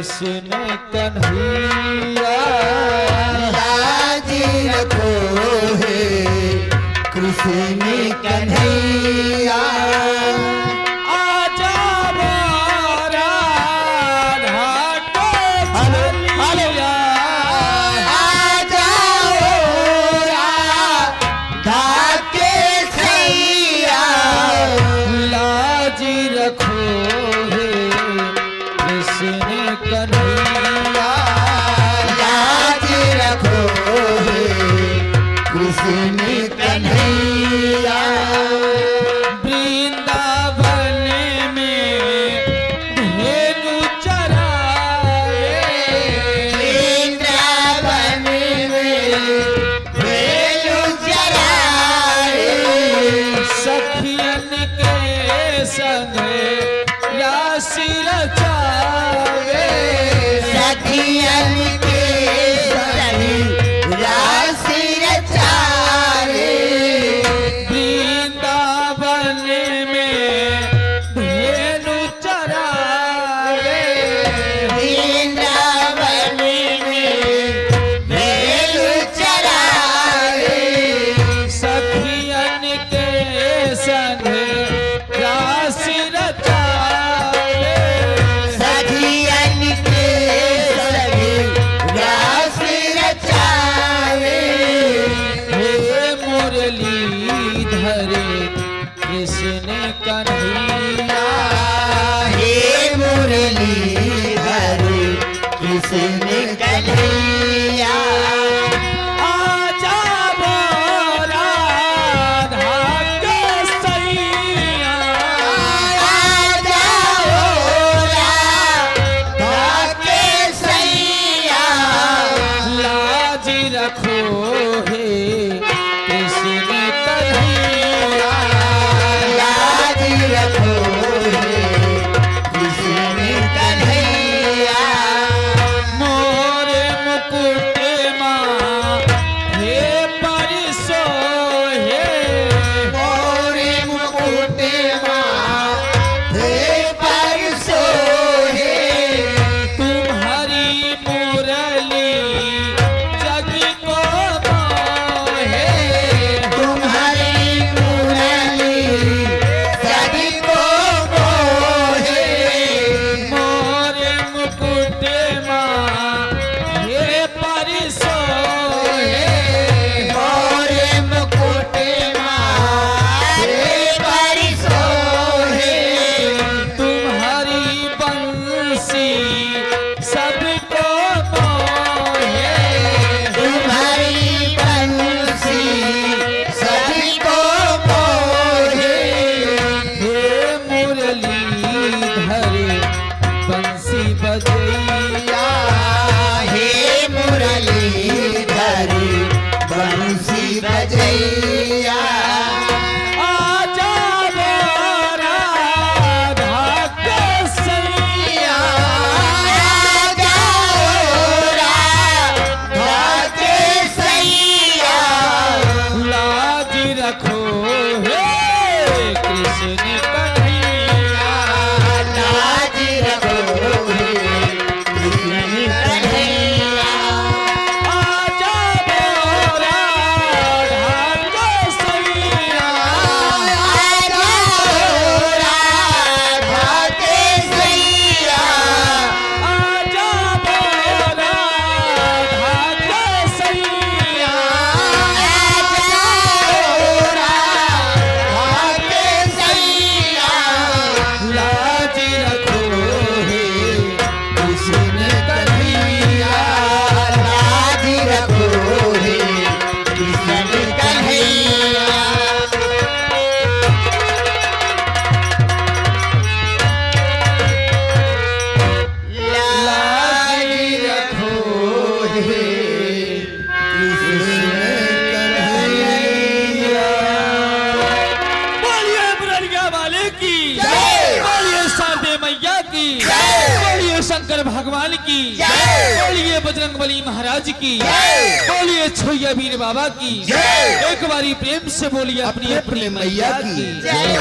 कृष्ण कन्हैया लाज रखो हे कृष्ण कन्हैया आजा राधा को छलिया आ जाओ राधा के सैया लाज रखो हे कृष्ण कन्हैया लाज रखो हे कृष्ण कन्हैया वृंदावन में धेनु चराए वृंदावन में भेलु चराए सखियन के संग राशि रचावे सखियन के सही राशि रचारे वृंदावन में धेनु चरावे वृंदावन में भेलु चरारे सखियन के संग राशि रचावे सखियन के सही राशि रचारे हे मुरलीधर कृष्ण कन्हैया हे मुरलीधर कृष्ण कन्हैया आजा राधा के सैया आ जाओ राधा के सैया लाज रखो हे कृष्ण कन्हैया लाज रखो हे कृष्ण कन्हैया मोर मुकुट माँ हे परिसो हे मोरे मुकुट माँ हे परसो हे तुम्हारी मुरली जग को मोहे तुम्हारी मुरली सभी को मोहे मोर मुकुट माँ हे परिसो हे मोरे मुकुट माँ हे परसो हे तुम्हारी बंसी सबको मोहे तुम्हारी बंसी सभी को मोहे हे मुरलीधर बंसी बजैया हे मुरलीधर बंसी बजैया आजा राधा के सैया आ जाओ राधा के सैया लाज रखो हे कृष्ण कन्हैया लाज रखो हे कृष्ण कन्हैया आजा राधा के सैया आ जाओ राधा के सैया आजा राधा के सैया लाज रखो हे कृष्ण कन्हैया लाज रखो हे बोलिए मुरलिया वाले की बोलिए शारदे मैया की बोलिए शंकर भगवान की बोलिए बजरंगबली महाराज की बोलिए छोया वीर बाबा की एक बारी प्रेम से बोलिए अपनी अपनी मैया की जय।